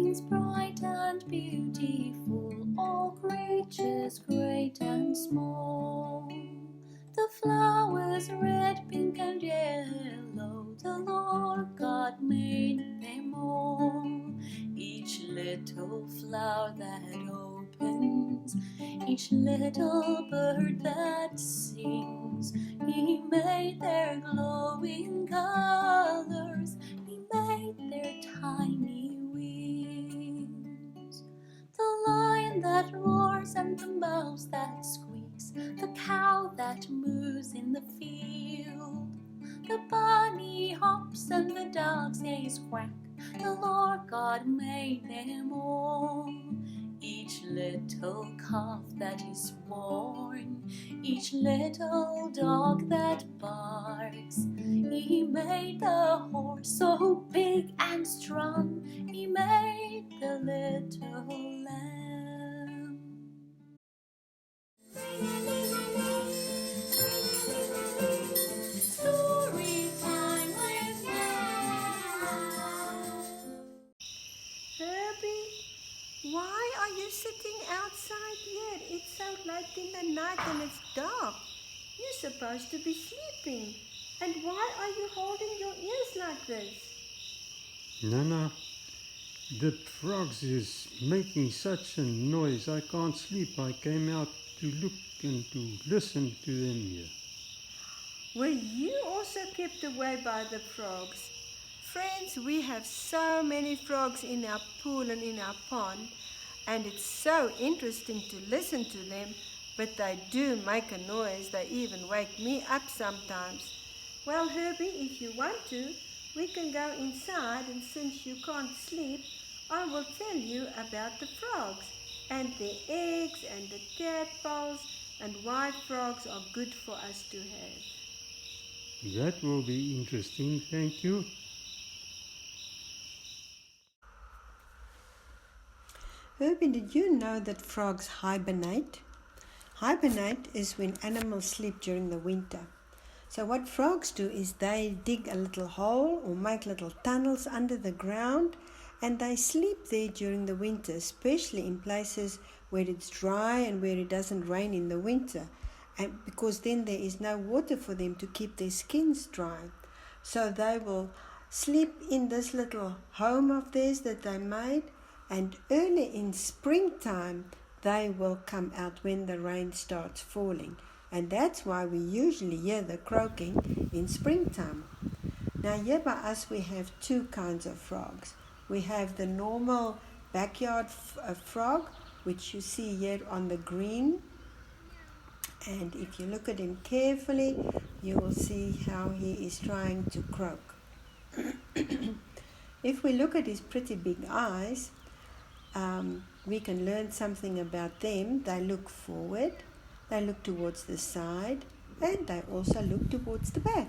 beings bright and beautiful, all creatures great and small. The flowers red, pink and yellow, the Lord God made them all. Each little flower that opens, each little bird that sings, He made their glowing colors, He made their tiny wings. The lion that roars and the mouse that squeaks, the cow that moves in the field, the bunny hops and the dog says quack, the Lord God made them all. Each little calf that is born, each little dog that barks, He made the horse so big and strong, He made the little lamb. Story time with Nan. Herbie, why are you sitting outside yet? It's so late in the night and it's dark. You're supposed to be sleeping. And why are you holding your ears like this? Nana, the frogs is making such a noise. I can't sleep. I came out to look and to listen to them here. Were you also kept away by the frogs? Friends, we have so many frogs in our pool and in our pond, and it's so interesting to listen to them, but they do make a noise. They even wake me up sometimes. Well, Herbie, if you want to, we can go inside, and since you can't sleep, I will tell you about the frogs and their eggs and the tadpoles and why frogs are good for us to have. That will be interesting, thank you. Herbie, did you know that frogs hibernate? Hibernate is when animals sleep during the winter. So what frogs do is they dig a little hole or make little tunnels under the ground, and they sleep there during the winter, especially in places where it's dry and where it doesn't rain in the winter, and because then there is no water for them to keep their skins dry. So they will sleep in this little home of theirs that they made, and early in springtime they will come out when the rain starts falling. And that's why we usually hear the croaking in springtime. Now here by us we have two kinds of frogs. We have the normal backyard frog, which you see here on the green. And if you look at him carefully, you will see how he is trying to croak. If we look at his pretty big eyes, we can learn something about them. They look forward, they look towards the side, and they also look towards the back.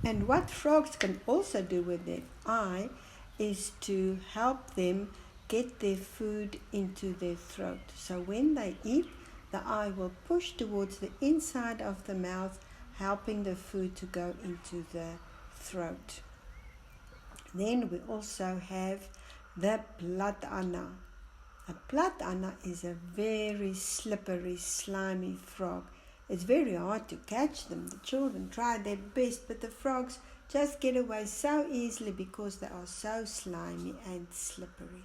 And what frogs can also do with their eye is to help them get their food into their throat. So when they eat, the eye will push towards the inside of the mouth, helping the food to go into the throat. Then we also have the platana. A platana is a very slippery, slimy frog. It's very hard to catch them. The children try their best, but the frogs just get away so easily because they are so slimy and slippery.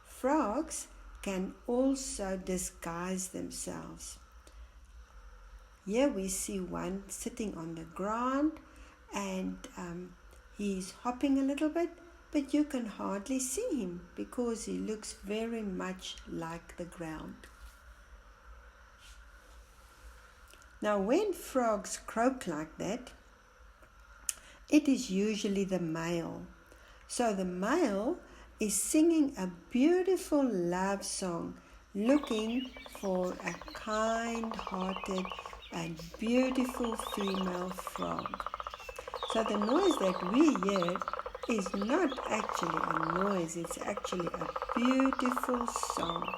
Frogs can also disguise themselves. Here we see one sitting on the ground, and he's hopping a little bit, but you can hardly see him because he looks very much like the ground. Now when frogs croak like that, it is usually the male. So the male is singing a beautiful love song, looking for a kind-hearted and beautiful female frog. So the noise that we hear is not actually a noise, it's actually a beautiful song.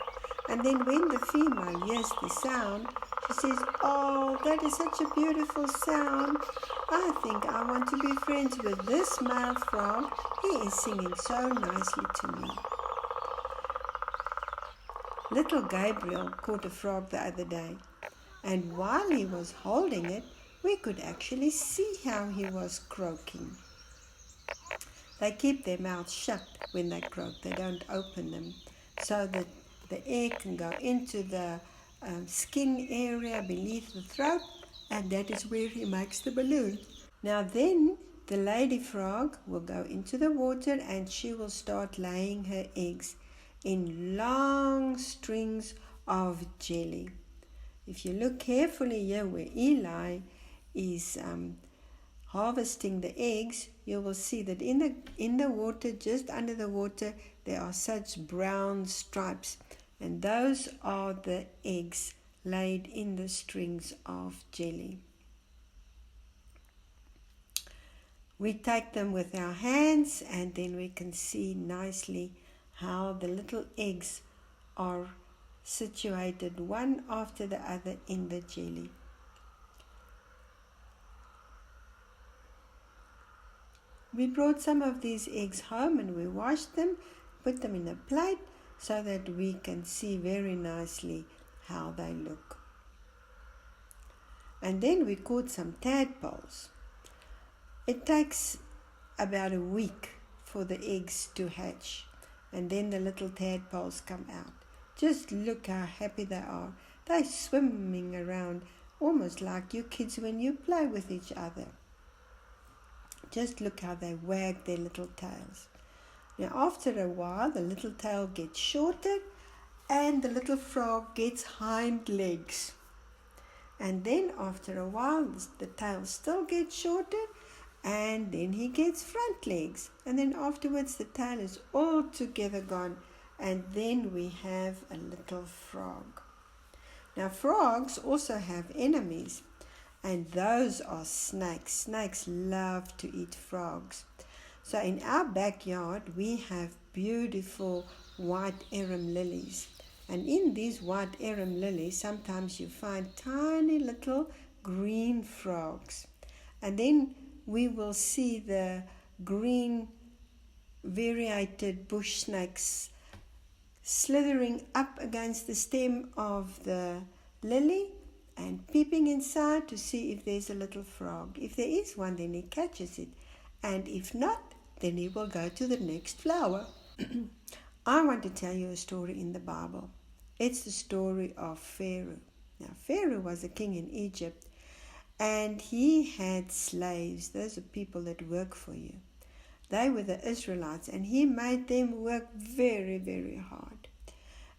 And then when the female hears the sound, she says, "Oh, that is such a beautiful sound. I think I want to be friends with this male frog. He is singing so nicely to me. Little Gabriel caught a frog the other day, and while he was holding it, we could actually see how he was croaking. They keep their mouths shut when they croak. They don't open them so that the air can go into the skin area beneath the throat, and that is where he makes the balloon. Now then, the lady frog will go into the water and she will start laying her eggs in long strings of jelly. If you look carefully here where Eli is harvesting the eggs, you will see that in the water, just under the water, there are such brown stripes, and those are the eggs laid in the strings of jelly. We take them with our hands, and then we can see nicely how the little eggs are situated one after the other in the jelly. We brought some of these eggs home and we washed them, put them in a plate so that we can see very nicely how they look. And then we caught some tadpoles. It takes about a week for the eggs to hatch, and then the little tadpoles come out. Just look how happy they are. They're swimming around almost like you kids when you play with each other. Just look how they wag their little tails. Now after a while the little tail gets shorter and the little frog gets hind legs. And then after a while the tail still gets shorter and then he gets front legs. And then afterwards the tail is altogether gone, and then we have a little frog. Now frogs also have enemies, and those are snakes. Snakes love to eat frogs. So in our backyard we have beautiful white arum lilies. And in these white arum lilies sometimes you find tiny little green frogs. And then we will see the green variated bush snakes slithering up against the stem of the lily and peeping inside to see if there's a little frog. If there is one, then he catches it, and if not, then he will go to the next flower. I want to tell you a story in the Bible. It's the story of Pharaoh. Now Pharaoh was a king in Egypt, and he had slaves. Those are people that work for you. They were the Israelites, and he made them work very, very hard.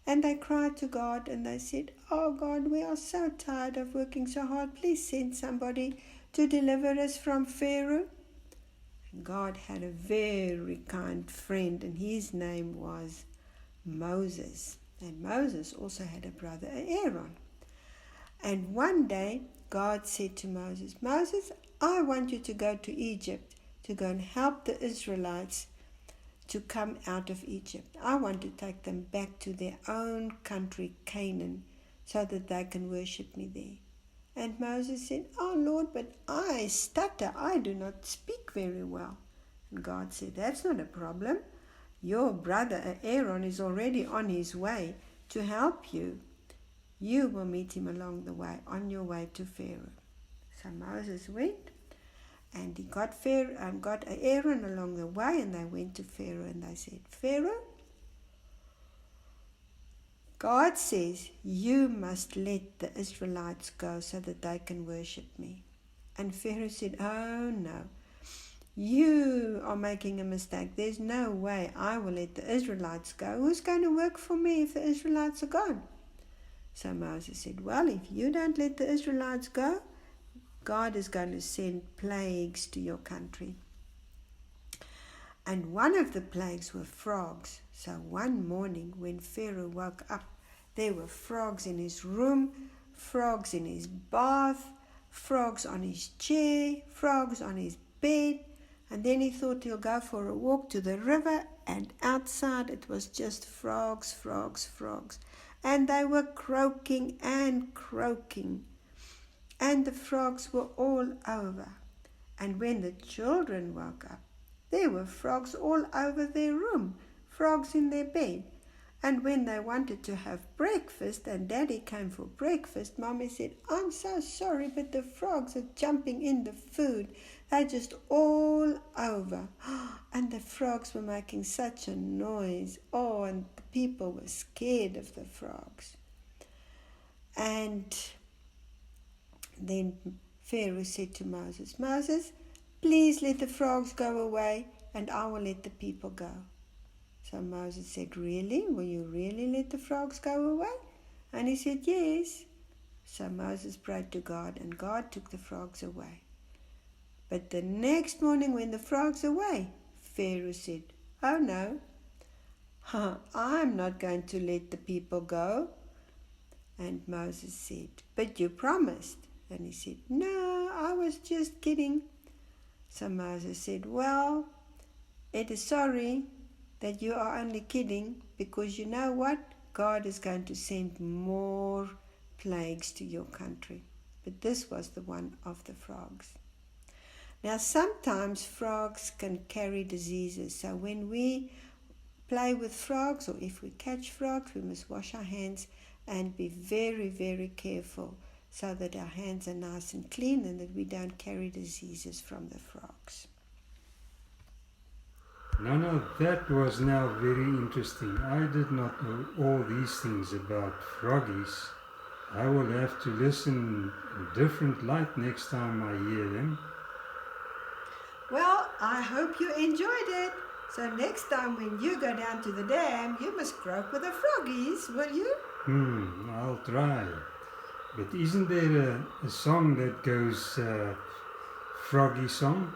And they cried to God and they said, "Oh God, we are so tired of working so hard. Please send somebody to deliver us from Pharaoh." And God had a very kind friend, and his name was Moses. And Moses also had a brother, Aaron. And one day God said to Moses, "Moses, I want you to go to Egypt to go and help the Israelites to come out of Egypt. I want to take them back to their own country, Canaan, so that they can worship me there." And Moses said, "Oh Lord, but I stutter. I do not speak very well." And God said, "That's not a problem. Your brother Aaron is already on his way to help you. You will meet him along the way, on your way to Pharaoh." So Moses went, and he got Aaron along the way, and they went to Pharaoh, and they said, "Pharaoh, God says you must let the Israelites go so that they can worship me." And Pharaoh said, "Oh no, you are making a mistake. There's no way I will let the Israelites go. Who's going to work for me if the Israelites are gone?" So Moses said, "Well, if you don't let the Israelites go, God is going to send plagues to your country." And one of the plagues were frogs. So one morning when Pharaoh woke up, there were frogs in his room, frogs in his bath, frogs on his chair, frogs on his bed. And then he thought he'll go for a walk to the river, and outside it was just frogs, frogs, frogs. And they were croaking and croaking. And the frogs were all over. And when the children woke up, there were frogs all over their room, frogs in their bed. And when they wanted to have breakfast and Daddy came for breakfast, Mommy said, "I'm so sorry, but the frogs are jumping in the food. They're just all over." And the frogs were making such a noise. Oh, and the people were scared of the frogs. And then Pharaoh said to Moses, "Moses, please let the frogs go away and I will let the people go." So Moses said, "Really? Will you really let the frogs go away?" And he said, "Yes." So Moses prayed to God and God took the frogs away. But the next morning when the frogs were away, Pharaoh said, "Oh no, I'm not going to let the people go." And Moses said, "But you promised." And he said, "No, I was just kidding." So Moses said, "Well, it is sorry that you are only kidding, because you know what? God is going to send more plagues to your country." But this was the one of the frogs. Now sometimes frogs can carry diseases, so when we play with frogs or if we catch frogs, we must wash our hands and be very, very careful so that our hands are nice and clean and that we don't carry diseases from the frogs. Nana, that was now very interesting. I did not know all these things about froggies. I will have to listen in a different light next time I hear them. Well, I hope you enjoyed it. So next time when you go down to the dam, you must croak with the froggies, will you? I'll try. But isn't there a song that goes, froggy song?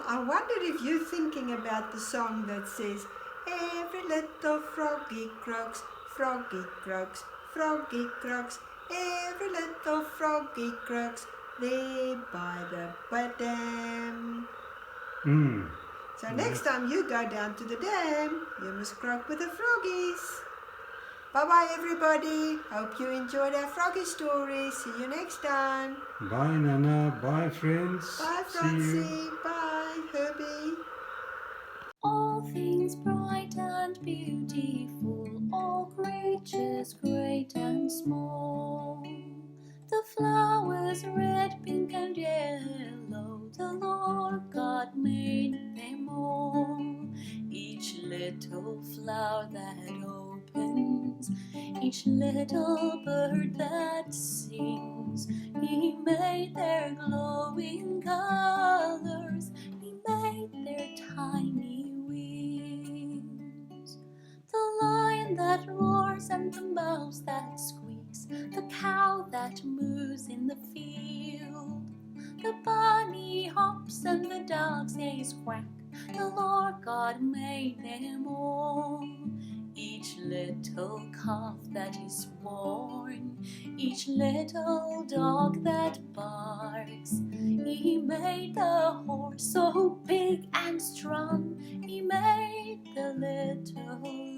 I wondered if you're thinking about the song that says, "Every little froggy croaks, froggy croaks, froggy croaks. Every little froggy croaks, there by the dam." So next time you go down to the dam, you must croak with the froggies. Bye-bye, everybody. Hope you enjoyed our froggy story. See you next time. Bye, Nana. Bye, friends. Bye, See you. Francie. Bye, Herbie. All things bright and beautiful, all creatures great and small. The flowers red, pink and yellow, the Lord God made them all. Each little flower that opens, each little bird that sings, He made their glowing colors, He made their tiny wings. The lion that roars and the mouse that squeaks, the cow that moves in the field, the bunny hops and the dog says quack, the Lord God made them all. Each little calf that is born, each little dog that barks, He made the horse so big and strong, He made the little